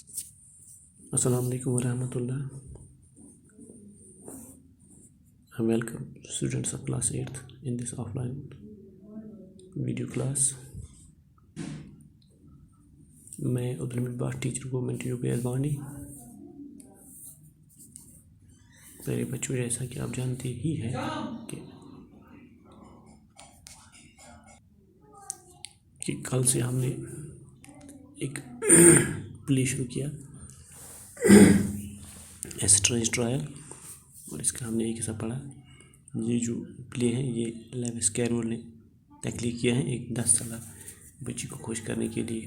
Assalamu alaikum warahmatullah. Welcome students of class 8th in this offline video class. मैं अब्दुल मिबाह teacher government UP अलवानी। मेरे बच्चों, जैसा कि आप जानते ही हैं कि कल से हमने एक प्ले शुरू किया स्ट्रेंज ट्रायल, और इसका हमने एक हिस्सा पढ़ा। ये जो प्ले है ये लेविस कैरोल ने तख्लीक किया है एक 10 साल बच्ची को खुश करने के लिए।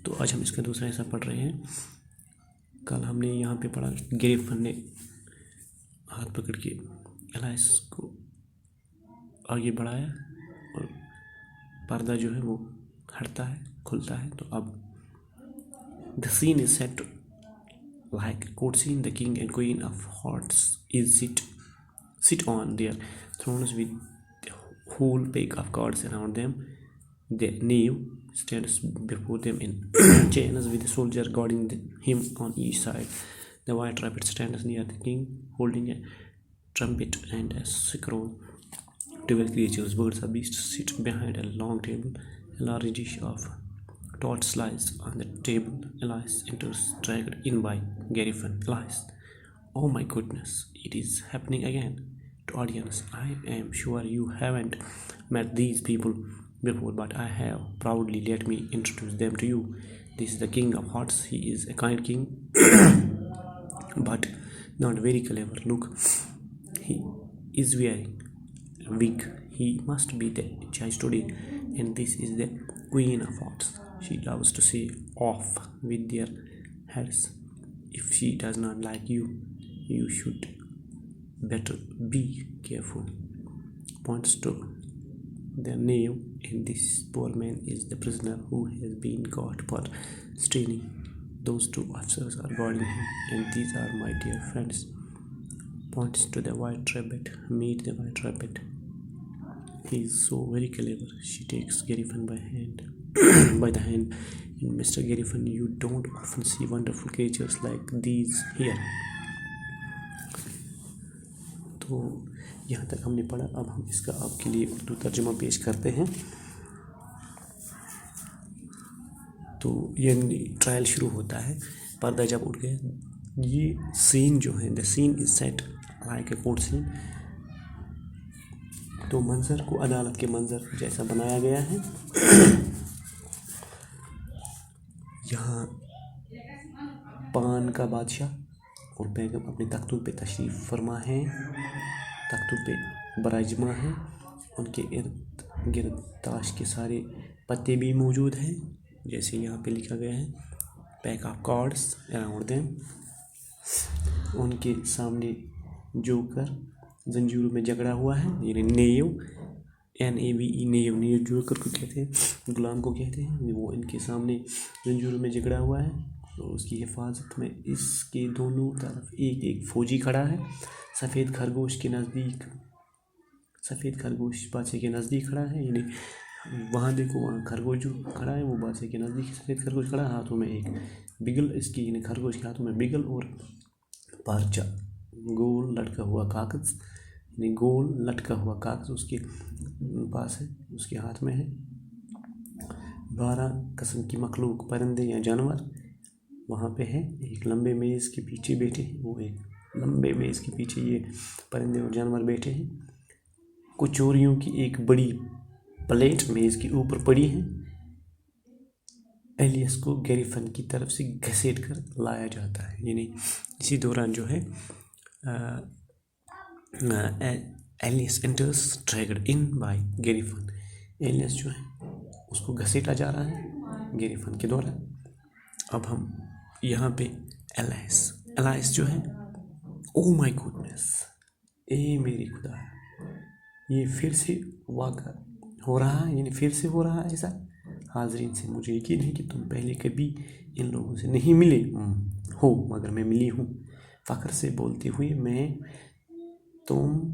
तो आज हम इसका दूसरा हिस्सा पढ़ रहे हैं। कल हमने यहाँ पे पढ़ा गेरिफन ने हाथ पकड़ के एलाइस को आगे बढ़ाया और पर्दा जो है वो हटता है, खुलता है। तो अब the scene is set like a court scene. The king and queen of hearts is sit on their thrones with the whole pack of cards around them. The knave stands before them in chains with a soldier guarding him on each side. The white rabbit stands near the king holding a trumpet and a scroll. 12 creatures, birds or beasts, sit behind a long table. A large dish of torch lies on the table. Elias enters, dragged in by Garifan. Elias: "Oh my goodness, it is happening again." To audience: "I am sure you haven't met these people before, but I have. Proudly let me introduce them to you. This is the King of Hearts. He is a kind king, but not very clever. Look, he is wearing a wig. He must be the judge today. And this is the Queen of Hearts. She loves to say off with their heads. If she does not like you, you should better be careful." Points to the knave, and this poor man is the prisoner who has been caught for stealing. Those 2 officers are guarding him, and these are my dear friends. Points to the white rabbit. Meet the white rabbit. He is so very clever. She takes Garifan by the hand. And Mr. Garifan, you don't often see wonderful creatures like these here. तो यहाँ तक हमने पढ़ा। अब हम इसका आपके लिए उर्दू तर्जुमा पेश करते हैं। तो ये ट्रायल शुरू होता है, पर्दा जब उठ गया। ये सीन जो है, the scene is set like a court scene. तो मंजर को अदालत के मंजर जैसा बनाया गया है। यहाँ पान का बादशाह और बेगम अपने तख्तों पे तशरीफ़ फरमा हैं, तख्तों पे बराजमा हैं। उनके इर्द गिर्द ताश के सारे पत्ते भी मौजूद हैं, जैसे यहाँ पे लिखा गया है, pack of cards around them. उनके सामने जोकर जंजीरों में जकड़ा हुआ है, यानी नेव, NAVE, नेव। नेव जोकर को कहते हैं, गुलाम को कहते हैं। वो इनके सामने जंजीरों में जकड़ा हुआ है, और उसकी हिफाजत में इसके दोनों तरफ एक एक फौजी खड़ा है। सफ़ेद खरगोश के नज़दीक, सफ़ेद खरगोश बादशाह के नज़दीक खड़ा है, यानी वहाँ देखो, वहाँ खरगोश जो खड़ा है वो बादशाह के नज़दीक सफ़ेद खरगोश खड़ा है। हाथों में एक बिगल, इसकी यानी खरगोश के हाथों में बिगल और पर्चा, गोल लटका हुआ कागज़, यानी गोल लटका हुआ कागज़ उसके पास है, उसके हाथ में है। 12 किस्म की मखलूक, परिंदे या जानवर वहाँ पे है। एक लंबे मेज़ के पीछे बैठे हैं, वो एक लंबे मेज़ के पीछे ये परिंदे और जानवर बैठे हैं। कुछ चोरियों की एक बड़ी प्लेट मेज़ के ऊपर पड़ी है। एलियस को गैरिफन की तरफ से घसीट कर लाया जाता है, यानी इसी दौरान जो है Alice enters, dragged in by Gryphon. Alice जो है उसको घसीटा जा रहा है गैरिफन के द्वारा। अब हम यहाँ पे एलाइस जो है, ओ माय गुडनेस, ए मेरी खुदा, ये फिर से वाक़ा हो रहा है, यानी फिर से हो रहा है ऐसा। हाज़रीन से मुझे यकीन है कि तुम पहले कभी इन लोगों से नहीं मिले हो, मगर मैं मिली हूँ। फ़ख्र से बोलते हुए मैं तुम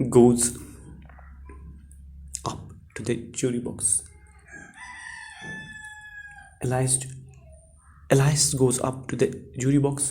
goes up to the jury box. Elias goes up to the jury box.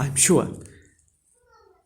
I'm sure،